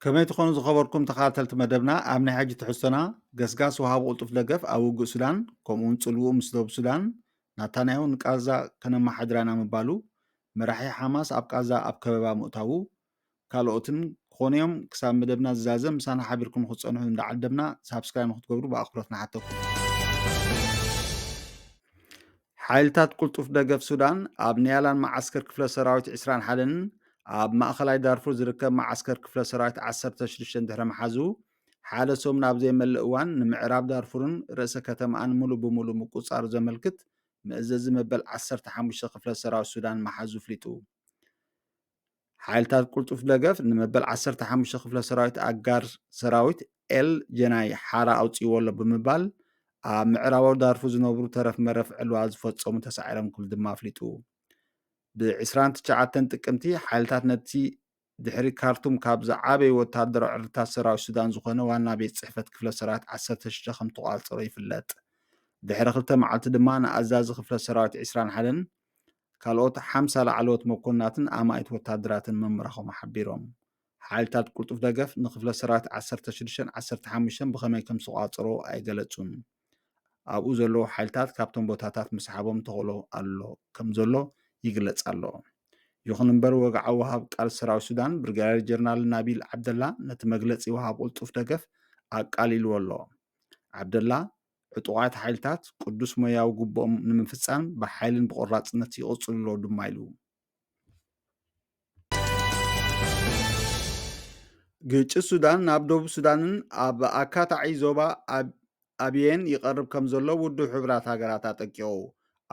كما تكونوا زخبركم تخاتلت مدبنا أمني حاجة تحسنا قسقاس وهاب قلتف لقف أو وقو سودان كومون تلوو مسلوب سودان ناتانيو نكازا كنما حدرانا مبالو مراحي حماس أب كازا أب كبابا مؤتاو كالوتن خونيوم كساب مدبنا زازم سانا حابيركم خصونحو ندعدبنا سابسكرايب نخطقبرو بأخبرتنا حتىكم حالتات قلتف دقف سودان أب نيالان معسكر كفلة سراويت عسران حالن أب مأخلاي دارفور زركب معسكر كفلة سراويت عسر تشريشن دهر محازو حالة سوم نابزي ملئوان نمعراب دارفورن رأس كتم أن ملو بملو مقصار زملكت مأزز مبل عسر تحمش كفلة سراويت سودان محازو فليتو حالتات قلتف دقف نمبل عسر تحمش كفلة سراويت أقار سراويت جناي حارة أوتي ولا بمبال معراو دارفو زنبرو ترف مرف علوا زفتصوم تسعيرم كل دما فليتو بعسران تشعتن تقمتي حالتات نتي دحري كارتوم كاب زعابي وتادر عرتا سراوي السودان زخونه وانا بيت صحفة كفلة سراويت 16 طقال صري فلت دحري خلته معلت دما أزاز كفلة سراويت عسران حدن كالوت حمسة لعلوت مكوناتن أمايت وتادراتن ممرخو محبيرهم حالتات قلتف دقف نخفلة سراويت 16 15 بخمي كم سقال صرو أي قلتون ኣብኡ ዘለዉ ሓይልታት ካብቶም ቦታታት ምስሓቦም ተኽእሎ ኣሎ ከም ዘሎ ይግለጽ ኣሎ ይኹን እምበር ወግዓዊ ወሃብ ቃል ሰራዊት ሱዳን ብርጋዴር ጀነራል ናቢል ዓብደላ ነቲ መግለፂ ወሃብ ቁልጡፍ ደገፍ ኣቃሊልዎ ኣሎ ዓብደላ ዕጡቓት ሓይልታት ቅዱስ ሞያዊ ግቦኦም ንምፍፃም ብሓይልን ብቆራፅነት ይቕፅሉ ኣሎ ድማ ኢሉ ግጭት ሱዳን ናብ ደቡብ ሱዳንን ኣብ ኣካታዒ ዞባ ኣብየን ይቐርብ ከም ዘሎ ውድብ ሕብራት ሃገራት ኣጠቂቑ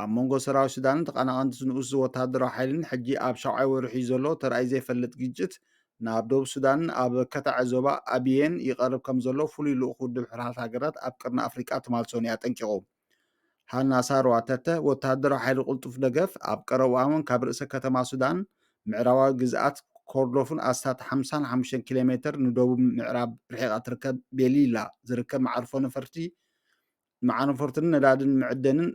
ኣብ መንጎ ሰራዊት ሱዳንን ተቐናቐንቲ ንኡስ ወታደራዊ ሓይልን ሕጂ ኣብ ሻውዓይ ወርሒ ዘሎ ተረኣይ ዘይፈልጥ ግጭት ናብ ደቡብ ሱዳንን ኣብ ኣካታዒ ዞባ ኣብየን ይቐርብ ከም ዘሎ ፍሉይ ልኡኽ ውድብ ሕብራት ሃገራት ኣብ ቅርኒ ኣፍሪቃ ተማልሶን ኣጠንቂቑ ሃና ሳርዋ ተተ ወታደራዊ ሓይሊ ቁልጡፍ ደገፍ ኣብ ቀረቡ እዋን ካብ ርእሰ ከተማ ሱዳን ምዕራባዊ ግዝኣት ኮርዶፍን ኣስታት 55 ኪሎ ሜትር ንደቡብ ምዕራብ ርሒቓ ትርከብ ቤሊላ ዝርከብ መዓርፎ ነፈርቲ መዓርፎትን ነዳድን ምዕደንን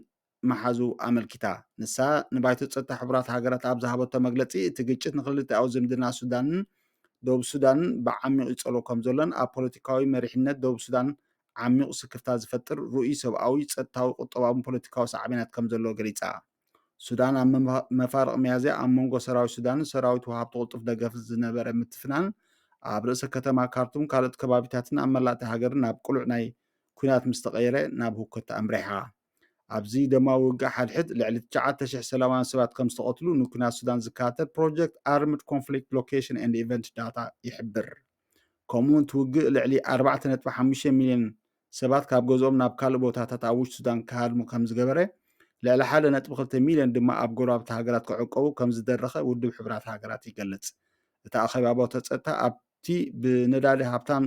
መሓዙ ኣመልኪታ ንሳ ንባይቶ ፀጥታ ሕቡራት ሃገራት ኣብ ዝሃበቶ መግለፂ እቲ ግጭት ንክልቲኣዊ ዝምድና ሱዳንን ደቡብ ሱዳንን ብዓሚቕ ይፀልዎ ከም ዘሎን ኣብ ፖለቲካዊ መሪሕነት ደቡብ ሱዳን ዓሚቕ ስክፍታ ዝፈጥር ርኡይ ሰብኣዊ ፀጥታዊ ቁጠባዊ ፖለቲካዊ ሳዕቤናት ከም ዘለዎ ገሊፃ ሱዳን ኣብ መፋርቕ መያዝያ ኣብ መንጎ ሰራዊት ሱዳንን ሰራዊት ወሃብቲ ቅልጡፍ ደገፍ ዝነበረ ምትፍናን ኣብ ርእሰ ከተማ ካርቱም ካልኦት ከባቢታትን ኣብ መላእቲ ሃገርን ናብ ቁሉዕ ናይ ኩናት ምስ ተቐየረ ናብ ህውከት ኣምሪሓ ኣብዚ ደማዊ ውግእ ሓድሕድ ልዕሊ 9,000 ሰላማውያን ሰባት ከም ዝተቐትሉ ንኩናት ሱዳን ዝከታተል ፕሮጀክት ኣርምድ ኮንፍሊክት ሎኬሽን ኤንድ ኢቨንት ዳታ ይሕብር ከምኡውን እቲ ውግእ ልዕሊ 4.5 ሚልዮን ሰባት ካብ ገዝኦም ናብ ካልእ ቦታታት ኣብ ውሽጢ ሱዳን ክሃድሙ ከም ዝገበረ ልዕሊ 1.2 ሚልዮን ድማ ኣብ ጎረባብቲ ሃገራት ክዕቀቡ ከም ዝደረኸ ውድብ ሕብራት ሃገራት ይገልጽ እቲ ኣኼባ ቦታ ፀጥታ ኣብቲ ብነዳዲ ሃብታም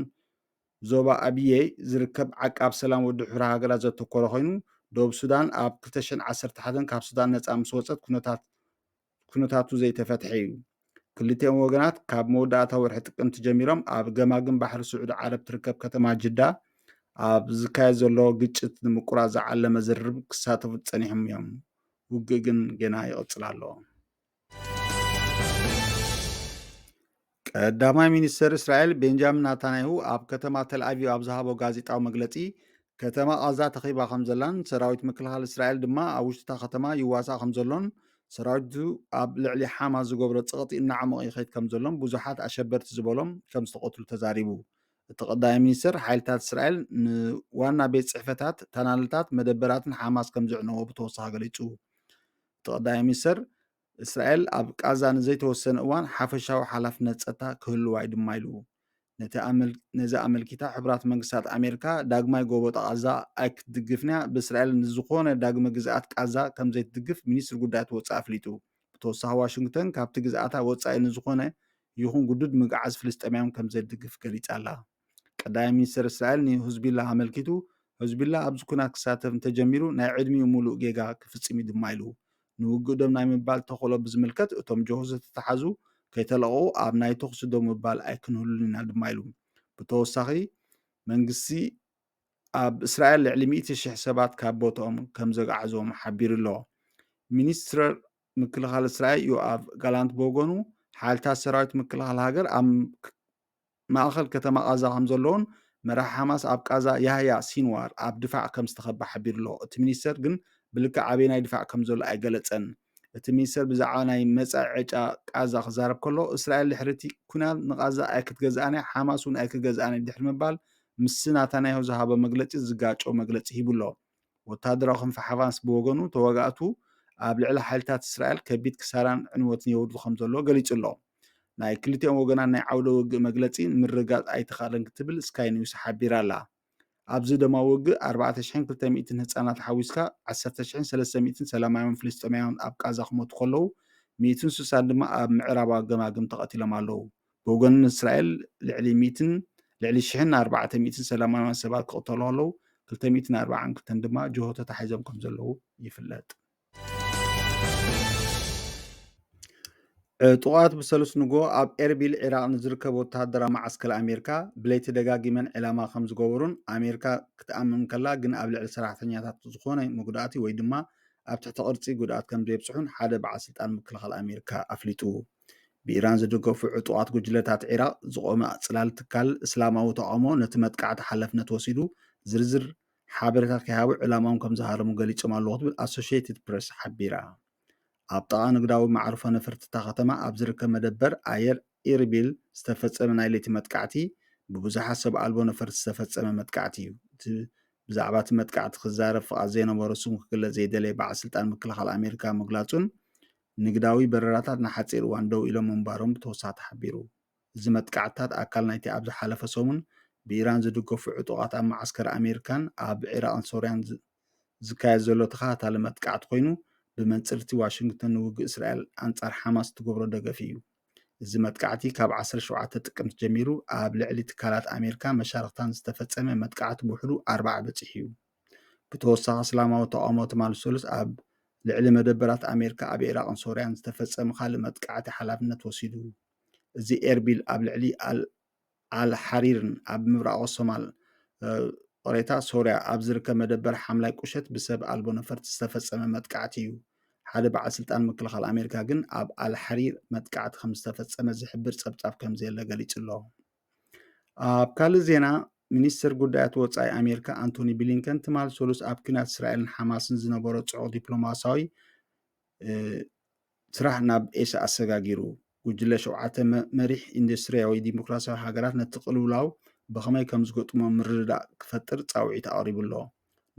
ዞባ ኣብየ ዝርከብ ዓቃብ ሰላም ውድብ ሕብራት ሃገራት ዘተኮረ ኮይኑ ደቡብ ሱዳን ኣብ 2011 ካብ ሱዳን ነፃ ምስ ወፀት ኩነታቱ ዘይተፈትሐ እዩ ክልቲኦም ወገናት ካብ መወዳእታ ወርሒ ጥቅምቲ ጀሚሮም ኣብ ገማግም ባሕሪ ስዑድ ዓረብ ትርከብ ከተማ ጅዳ ኣብ ዝካየድ ዘሎ ግጭት ንምቁራፅ ዝዓለመ ዝርርብ ክሳተፉ ፀኒሖም እዮም ውግእ ግን ገና ይቕፅል ኣሎ ቀዳማይ ሚኒስትር እስራኤል ቤንጃሚን ናታንያሁ ኣብ ከተማ ተልኣቪቭ ኣብ ዝሃቦ ጋዜጣዊ መግለፂ ከተማ ጋዛ ተኺባ ከም ዘላን ሰራዊት ምክልኻል እስራኤል ድማ ኣብ ውሽጢ ከተማ ይዋሳእ ከም ዘሎን ሰራዊቱ ኣብ ልዕሊ ሓማስ ዝገብሮ ፀቕጢ እናዓመቐ ይኸይድ ከም ዘሎን ብዙሓት ኣሸበርቲ ዝበሎም ከም ዝተቐትሉ ተዛሪቡ እቲ ቀዳማይ ሚኒስትር ሓይልታት እስራኤል ንዋና ቤት ፅሕፈታት ተናልታት መደበራትን ሓማስ ከም ዝዕነዎ ብተወሳኺ ገሊፁ እቲ ቀዳማይ ሚኒስትር እስራኤል ኣብ ቃዛ ንዘይተወሰነ እዋን ሓፈሻዊ ሓላፍነት ፀጥታ ክህልዋ ድማ ኢሉ ነዚ ኣመልኪታ ሕቡራት መንግስታት ኣሜሪካ ዳግማይ ጎቦ ቃዛ ኣይክትድግፍና ብእስራኤል ንዝኾነ ዳግመ ግዝኣት ቃዛ ከም ዘይትድግፍ ሚኒስትሪ ጉዳያት ወፃኢ ኣፍሊጡ ብተወሳኺ ዋሽንግተን ካብቲ ግዝኣታ ወፃኢ ንዝኾነ ይኹን ጉዱድ ምግዓዝ ፍልስጥኤማውያን ከም ዘይትድግፍ ገሊፃ ኣላ ቀዳማይ ሚኒስትር እስራኤል ንህዝቢላ ኣመልኪቱ ህዝቢላ ኣብዚ ኩናት ክሳተፍ እንተጀሚሩ ናይ ዕድሚኡ ሙሉእ ጌጋ ክፍፅም ድማ ኢሉ ንውግእ ዶም ናይ ምባል ተኽእሎ ብዝምልከት እቶም ጆሆ ዝተተሓዙ ከይተለቕቑ ኣብ ናይ ተኽሲ ዶ ምባል ኣይክንህሉን ኢና ድማ ኢሉ ብተወሳኺ መንግስቲ ኣብ እስራኤል ልዕሊ 100,000 ሰባት ካብ ቦትኦም ከም ዘጋዓዞም ሓቢሩ ኣሎ ሚኒስትር ምክልኻል እስራኤል ዮኣብ ጋላንት ብወገኑ ሓይልታት ሰራዊት ምክልኻል ሃገር ማእኸል ከተማ ቃዛ ከም ዘለውን መራሒ ሓማስ ኣብ ቃዛ ያህያ ሲንዋር ኣብ ድፋዕ ከም ዝተኸባ ሓቢሩ ኣሎ። እቲ ሚኒስተር ግን ብልክዕ ዓበይ ናይ ድፋዕ ከም ዘሎ ኣይገለፀን። እቲ ሚኒስተር ብዛዕባ ናይ መጻኢ ዕጫ ቃዛ ክዛረብ ከሎ እስራኤል ድሕሪ እቲ ኩናት ንቃዛ ኣይክትገዝኣነ ሓማስ እውን ኣይክገዝኣነ ድሕሪ ምባል ምስ ናታንያሁ ዝሃቦ መግለፂ ዝጋጮ መግለፂ ሂቡ ኣሎ። ወታደራዊ ክንፊ ሓማስ ብወገኑ ተወጋእቱ ኣብ ልዕሊ ሓይልታት እስራኤል ከቢድ ክሳራን ዕንወትን የውርዱ ከም ዘሎ ገሊጹ ኣሎ። ናይ ክልቲኦም ወገናት ናይ ዓውደ ውግእ መግለፂ ምርጋፅ ኣይተኻእለን ክትብል ስካይ ኒውስ ሓቢራ ኣላ። ኣብዚ ድማ ውግእ 4,200 ህፃናት ሓዊስካ 10,300 ሰላማውያን ፍልስጥኤማውያን ኣብ ቃዛ ክሞቱ ከለዉ 160 ድማ ኣብ ምዕራባዊ ገማግም ተቐቲሎም ኣለዉ። ብወገን እስራኤል ልዕሊ 1,400 ሰላማውያን ሰባት ክቕተሉ ከለዉ 242 ድማ ጅሆ ተታሒዞም ከም ዘለዉ ይፍለጥ። ጥቃት ብሰሉስ ንግሆ ኣብ ኤርቢል ኢራቅ ንዝርከብ ወተሃደራዊ ማዓስከር ኣሜሪካ ብለይቲ ደጋጊመን ዕላማ ከም ዝገበሩን ኣሜሪካ ክትኣምን ከላ ግን ኣብ ልዕሊ ሰራሕተኛታት ዝኾነ መጉዳእቲ ወይ ድማ ኣብ ትሕቲ ቅርፂ ጉድኣት ከም ዘይብፅሑን ሓደ በዓል ስልጣን ምክልኻል ኣሜሪካ ኣፍሊጡ። ብኢራን ዝድገፉ ዕጡቃት ጉጅለታት ኢራቅ ዝቆመ ፅላል ትካል እስላማዊ ተቃውሞ ነቲ መጥቃዕቲ ሓላፍነት ወሲዱ ዝርዝር ሓበሬታት ከይሃቡ ዕላማዎም ከም ዝሃረሙ ገሊፆም ኣለዉ ክትብል ኣሶሽየትድ ፕሬስ ሓቢራ። ኣብ ጥቃ ንግዳዊ ማዕርፎ ነፈርቲ እታ ከተማ ኣብ ዝርከብ መደበር ኣየር ኤርቢል ዝተፈፀመ ናይ ለይቲ መጥቃዕቲ ብብዙሓት ሰብ ኣልቦ ነፈርቲ ዝተፈፀመ መጥቃዕቲ እዩ። ብዛዕባ እቲ መጥቃዕቲ ክዛረብ ፍቓድ ዘይነበሮ ስሙ ክግለጽ ዘይደለየ በዓል ስልጣን ምክልኻል ኣሜሪካ ምግላጹን ንግዳዊ በረራታት ንሓፂር እዋን ደው ኢሎም ምንባሮም ብተወሳኺ ተሓቢሩ። እዚ መጥቃዕትታት ኣካል ናይቲ ኣብ ዝሓለፈ ሰሙን ብኢራን ዝድገፉ ዕጡቃት ኣብ ማዓስከር ኣሜሪካን ኣብ ኢራቅን ሶርያን ዝካየድ ዘሎ ተኸታታሊ መጥቃዕቲ ኮይኑ ብመንፅርቲ ዋሽንግተን ንውግእ እስራኤል ኣንጻር ሓማስ ትገብሮ ደገፍ እዩ። እዚ መጥቃዕቲ ካብ 17 ጥቅምቲ ጀሚሩ ኣብ ልዕሊ ትካላት ኣሜሪካ መሻርክታን ዝተፈፀመ መጥቃዕቲ ብውሕዱ 40 በፂሑ እዩ። ብተወሳኺ እስላማዊ ተቃውሞ ትማል ሰሉስ ኣብ ልዕሊ መደበራት ኣሜሪካ ኣብ ኢራቅን ሶርያን ዝተፈፀመ ካልእ መጥቃዕቲ ሓላፍነት ወሲዱ። እዚ ኤርቢል ኣብ ልዕሊ ኣልሓሪርን ኣብ ምብራቅ ሶማል ቆሬታ ሶርያ ኣብ ዝርከብ መደበር ሓምላይ ቁሸት ብሰብ ኣልቦ ነፈርቲ ዝተፈፀመ መጥቃዕቲ እዩ። ሓደ በዓል ስልጣን ምክልኻል ኣሜሪካ ግን ኣብ ኣልሓሪር መጥቃዕቲ ከም ዝተፈፀመ ዝሕብር ፀብፃብ ከም ዘየለ ገሊጹ ኣሎ። ኣብ ካልእ ዜና ሚኒስትር ጉዳያት ወፃኢ ኣሜሪካ አንቶኒ ብሊንከን ትማል ሰሉስ ኣብ ኩናት እስራኤልን ሓማስን ዝነበሮ ፅዑቅ ዲፕሎማስያዊ ስራሕ ናብ ኤስያ ኣሰጋጊሩ። ጉጅለ 7 መሪሕ ኢንዱስትርያዊ ዲሞክራሲያዊ ሃገራት ነቲ ቅልውላው ብኸመይ ከም ዝገጥሞ ምርድዳእ ክፈጥር ፃውዒት ኣቕሪቡ ኣሎ።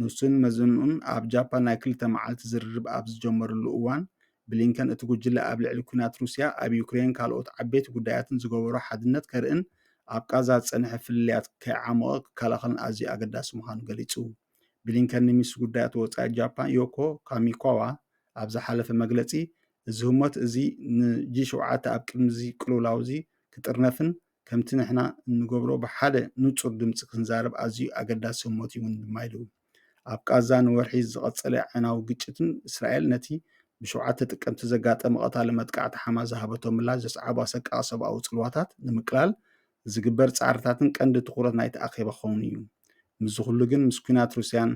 ንሱን መዝንኡን ኣብ ጃፓን ናይ 2 መዓልቲ ዝርርብ ኣብ ዝጀመረሉ እዋን ብሊንከን እቲ ጉጅለ ኣብ ልዕሊ ኩናት ሩስያ ኣብ ዩክሬን ካልኦት ዓበይቲ ጉዳያትን ዝገበሮ ሓድነት ከርእን ኣብ ቃዛ ዝፀንሐ ፍልልያት ከይዓመቐ ክከላኸልን ኣዝዩ ኣገዳሲ ምዃኑ ገሊጹ። ብሊንከን ንሚኒስትር ጉዳያት ወፃኢ ጃፓን ዮኮ ካሚካዋ ኣብ ዝሓለፈ መግለፂ እዚ ህሞት እዚ ንጂ7 ኣብ ቅድሚዚ ቅልውላው እዚ ክጥርነፍን ከምቲ ንሕና እንገብሮ ብሓደ ንፁር ድምፂ ክንዛረብ ኣዝዩ ኣገዳሲ ህሞት እውን ድማ ኢሉ። ኣብ ቃዛ ንወርሒ ዝቐፀለ ዓይናዊ ግጭትን እስራኤል ነቲ ብ7 ጥቅምቲ ዘጋጠመ ቀታሊ መጥቃዕቲ ሓማስ ዝሃበቶ ምላሽ ዘስዓቦ ኣሰቃቂ ሰብኣዊ ፅልዋታት ንምቅላል ዝግበር ፃዕርታትን ቀንዲ ትኩረት ናይቲ ኣኼባ ክኸውን እዩ። ምስ ኩሉ ግን ምስ ኩናት ሩስያን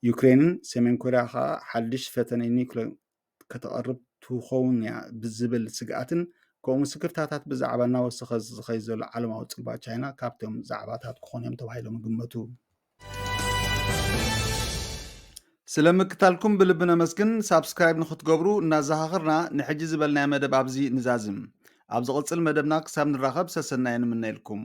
ዩክሬንን ሰሜን ኮርያ ከዓ ሓድሽ ፈተነ ኒውክሌር ከተቐርብ ትኸውን እያ ብዝብል ስግኣትን ከምኡ ስክርታታት ብዛዕባ እናወሰኸ ዝኸይድ ዘሎ ዓለማዊ ፅልባ ቻይና ካብቶም ዛዕባታት ክኾኑ እዮም ተባሂሎም ይግመቱ። ስለምክታልኩም ብልቢ ነመስግን። ሳብስክራይብ ንክትገብሩ እናዘኻኽርና ንሕጂ ዝበልናዮ መደብ ኣብዚ ንዛዝም። ኣብ ዝቕፅል መደብና ክሳብ ንራኸብ ሰሰናየ ንምነየልኩም።